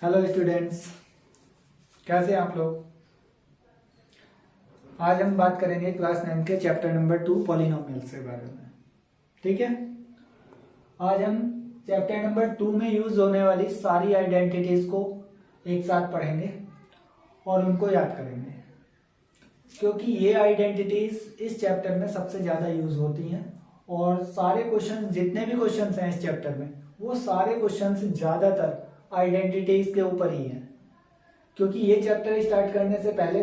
Hello students, कैसे हैं आप लोग। आज हम बात करेंगे क्लास 9 के चैप्टर नंबर 2 पॉलिनोमियल्स के बारे में। ठीक है, आज हम चैप्टर नंबर 2 में यूज होने वाली सारी आइडेंटिटीज को एक साथ पढ़ेंगे और उनको याद करेंगे, क्योंकि ये आइडेंटिटीज इस चैप्टर में सबसे ज़्यादा यूज होती हैं और सारे क्वेश्चन, जितने भी क्वेश्चन हैं इस चैप्टर में, वो सारे क्वेश्चन ज़्यादातर आइडेंटिटीज के ऊपर ही है। क्योंकि ये चैप्टर स्टार्ट करने से पहले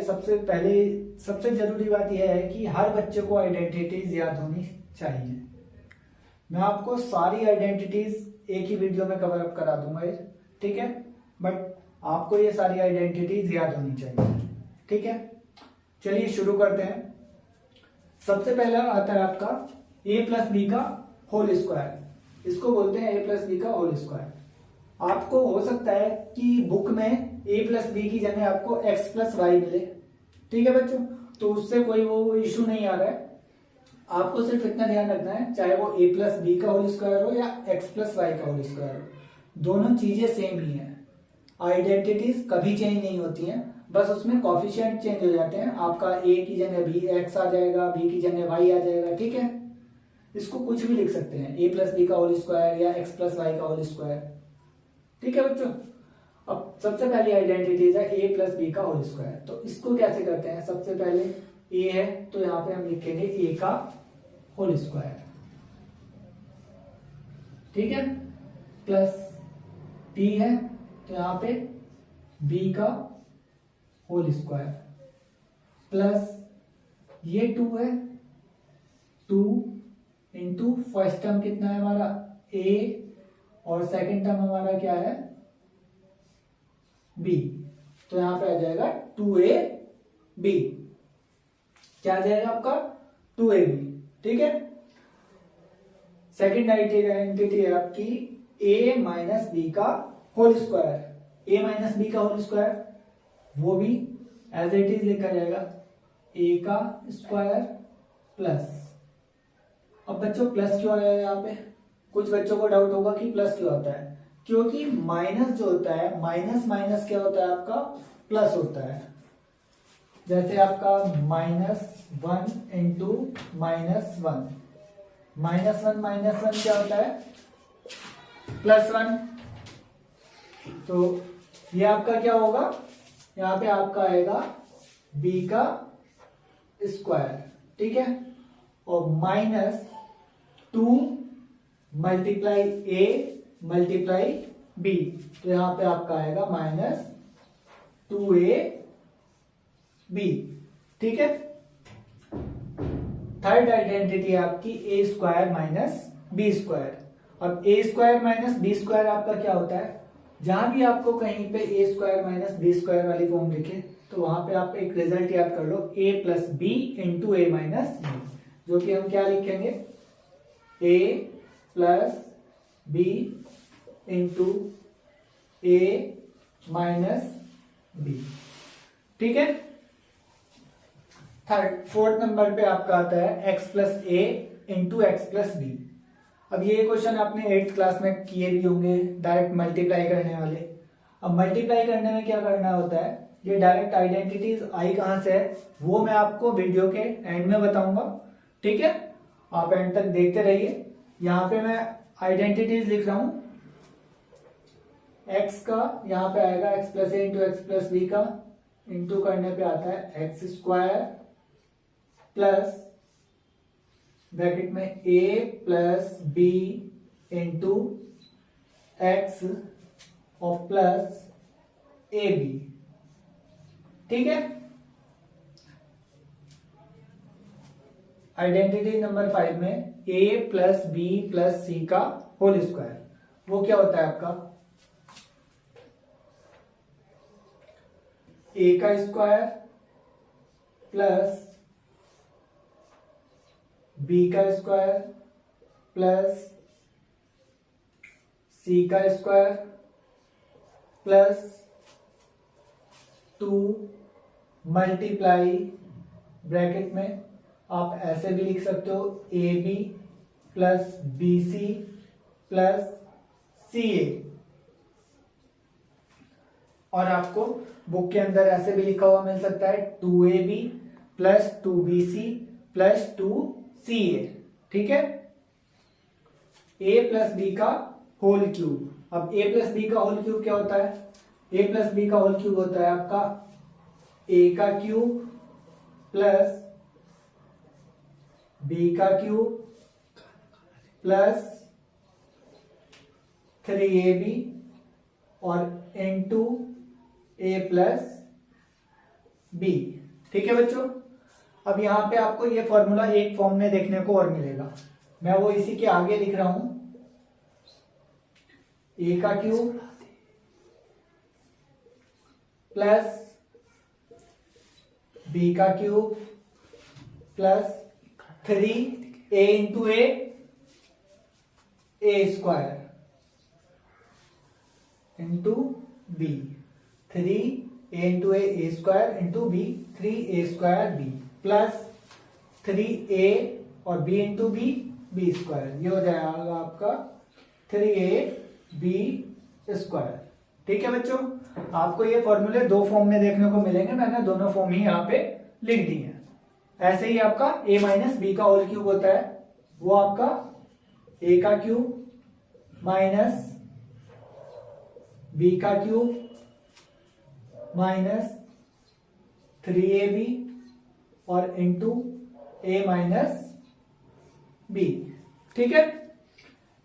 सबसे जरूरी बात यह है कि हर बच्चे को आइडेंटिटीज याद होनी चाहिए। मैं आपको सारी आइडेंटिटीज एक ही वीडियो में कवर अप करा दूंगा, ठीक है, बट आपको ये सारी आइडेंटिटीज याद होनी चाहिए। ठीक है, चलिए शुरू करते हैं। सबसे पहला आता है आपका a प्लस बी का होल स्क्वायर। इसको बोलते हैं a प्लस बी का होल स्क्वायर। आपको हो सकता है कि बुक में a प्लस बी की जगह आपको x प्लस वाई मिले, ठीक है बच्चों, तो उससे कोई वो इशू नहीं आ रहा है। आपको सिर्फ इतना ध्यान रखना है, चाहे वो a प्लस बी का होल स्क्वायर हो या x प्लस वाई का होल स्क्वायर हो, दोनों चीजें सेम ही है। आइडेंटिटीज कभी चेंज नहीं होती हैं, बस उसमें कॉफिशिएंट चेंज हो जाते हैं। आपका a की जगह b x आ जाएगा, b की जगह y आ जाएगा। ठीक है, इसको कुछ भी लिख सकते हैं, a प्लस बी का होल स्क्वायर या x प्लस वाई का होल स्क्वायर। ठीक है बच्चों, अब सबसे पहली आइडेंटिटीज है a प्लस बी का होल स्क्वायर। तो इसको कैसे करते हैं, सबसे पहले a है तो यहाँ पे हम लिखेंगे a का होल स्क्वायर, ठीक है, प्लस b है तो यहाँ पे b का होल स्क्वायर, प्लस ये 2 है, 2 इंटू फर्स्ट टर्म कितना है हमारा a और सेकंड टर्म हमारा क्या है b, तो यहां पे आ जाएगा 2ab। क्या आ जाएगा आपका 2ab। ठीक है, सेकंड आइडेंटिटी है आपकी a माइनस बी का whole square. a minus B का होल स्क्वायर वो भी एज इट इज लिखा जाएगा a का स्क्वायर प्लस, अब बच्चों प्लस क्यों आया है यहाँ पे, कुछ बच्चों को डाउट होगा कि प्लस क्यों आता है, क्योंकि माइनस जो होता है, माइनस माइनस क्या होता है आपका प्लस होता है। जैसे आपका -1 इंटू -1, -1 क्या होता है +1, तो ये आपका क्या होगा, यहाँ पे आपका आएगा b का स्क्वायर, ठीक है, और -2 मल्टीप्लाई a मल्टीप्लाई b, तो यहां पे आपका आएगा -2ab। ठीक है, थर्ड आइडेंटिटी है आपकी a square minus B square. अब a square minus B square आपका क्या होता है, जहां भी आपको कहीं पे a square minus B square वाली फॉर्म लिखे तो वहां पे आप एक रिजल्ट याद कर लो, a plus B into A minus B, जो कि हम क्या लिखेंगे a plus B into A minus B. ठीक है, फोर्थ नंबर पे आपका आता है x plus A into X plus B. अब ये क्वेश्चन आपने 8th क्लास में किए भी होंगे, डायरेक्ट मल्टीप्लाई करने वाले। अब मल्टीप्लाई करने में क्या करना होता है, ये डायरेक्ट आइडेंटिटीज आई कहां से है वो मैं आपको वीडियो के एंड में बताऊंगा। ठीक है, आप एंड तक देखते रहिए। यहाँ पे मैं आइडेंटिटीज लिख रहा हूं, x का यहाँ पे आएगा x plus A into X plus B का, इंटू करने पे आता है एक्स स्क्वायर प्लस ब्रैकेट में a plus B into X और प्लस ए बी। ठीक है, आइडेंटिटी नंबर 5 में a plus B plus C का होल स्क्वायर, वो क्या होता है आपका a का स्क्वायर प्लस b का स्क्वायर प्लस c का स्क्वायर प्लस 2 मल्टीप्लाई ब्रैकेट में आप ऐसे भी लिख सकते हो A B plus B C plus C A. और आपको बुक के अंदर ऐसे भी लिखा हुआ मिल सकता है 2ab plus 2bc plus 2ca, ठीक है, a प्लस बी का होल क्यूब। अब a प्लस बी का होल क्यूब क्या होता है? a प्लस बी का होल क्यूब होता है आपका a का क्यूब प्लस b का क्यूब प्लस 3ab और इनटू a प्लस बी, ठीक है बच्चों। अब यहां पे आपको ये फॉर्मूला एक फॉर्म में देखने को और मिलेगा, मैं वो इसी के आगे लिख रहा हूं, a का क्यूब प्लस b का cube plus 3a into A square into B, 3a into A square into B, 3a square B plus 3a और b इंटू बी स्क्वायर, ये हो जाएगा आपका 3ab स्क्वायर, ठीक है बच्चों। आपको ये फॉर्मूले दो फॉर्म में देखने को मिलेंगे, मैंने दोनों फॉर्म ही यहाँ पे लिख दी हैं। ऐसे ही आपका a माइनस बी का होल क्यूब होता है, वो आपका a का क्यूब माइनस b का क्यूब माइनस 3ab और इंटू a माइनस बी, ठीक है।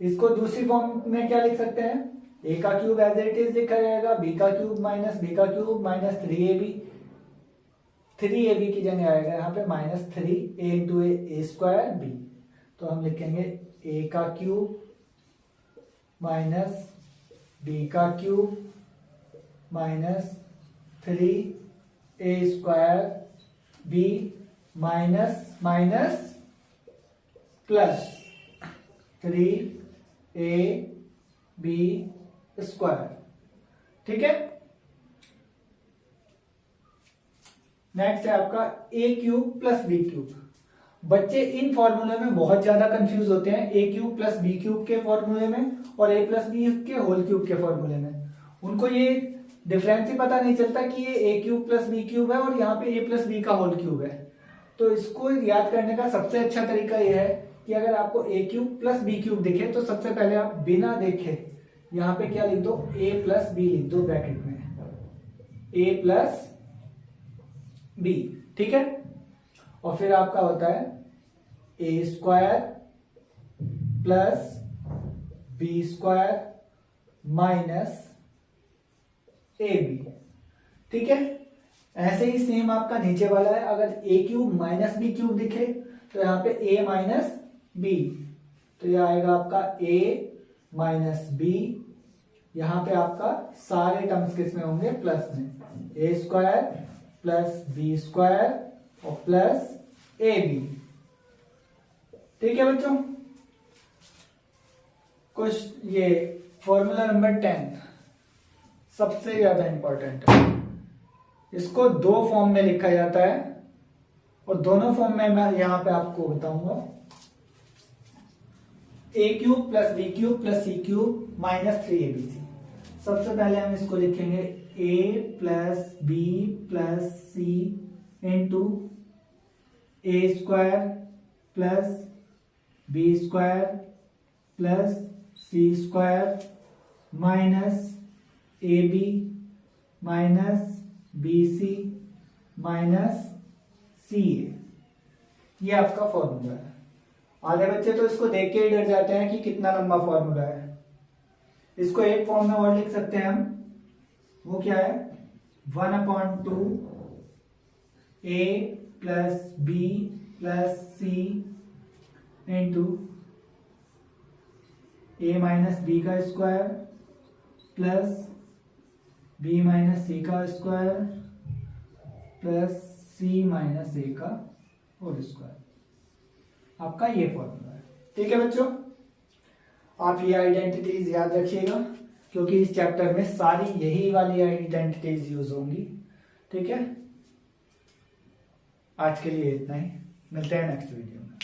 इसको दूसरी फॉर्म में क्या लिख सकते हैं? a का क्यूब एज इट इज लिखा जाएगा, b का क्यूब माइनस b का क्यूब माइनस 3ab की जगह आएगा यहाँ पे minus 3a into A square B, तो हम लिखेंगे a का क्यूब माइनस b का cube minus 3a square b minus minus plus 3ab square, ठीक है। नेक्स्ट है आपका a cube plus B cube. बच्चे इन फॉर्मूले में बहुत ज्यादा कंफ्यूज होते हैं, a cube plus B cube के फॉर्मूले में और a प्लस बी के होल क्यूब के फॉर्मूले में। उनको ये डिफरेंस ही पता नहीं चलता कि ये a cube plus B cube है और यहाँ पे a प्लस बी का होल क्यूब है। तो इसको याद करने का सबसे अच्छा तरीका यह है कि अगर आपको a cube plus B cube दिखे तो सबसे पहले आप बिना देखे यहाँ पे क्या लिख दो, a प्लस बी लिख दो ब्रैकेट में, a प्लस बी, ठीक है। और फिर आपका होता है a square plus B square minus A B, ठीक है। ऐसे ही सेम आपका नीचे वाला है, अगर a cube minus B cube दिखे तो यहाँ पे a माइनस बी, तो यह आएगा आपका a माइनस बी, यहाँ पे आपका सारे टर्म्स किसमें होंगे? प्लस में, a square plus B square और प्लस ए बी, ठीक है बच्चों। कुछ ये फॉर्मूला नंबर 10 सबसे ज्यादा इंपॉर्टेंट है, इसको दो फॉर्म में लिखा जाता है और दोनों फॉर्म में मैं यहां पे आपको बताऊंगा। a cube plus B cube plus C cube minus 3abc। सबसे पहले हम इसको लिखेंगे a plus B plus C into A square plus B square plus C square minus A B minus B C minus C A, ये आपका formula है। आधे बच्चे तो इसको देख के ही डर जाते हैं कि कितना लंबा फॉर्मूला है। इसको एक फॉर्म में और लिख सकते हैं हम, वो क्या है? 1/2 a plus B plus C into A minus B का square plus B minus C का square plus C minus A का होल स्क्वायर, आपका ये फॉर्मूला है, ठीक है बच्चों। आप ये आइडेंटिटीज याद रखिएगा क्योंकि इस चैप्टर में सारी यही वाली आइडेंटिटीज यूज होंगी, ठीक है। आज के लिए इतना ही, मिलते हैं नेक्स्ट वीडियो में।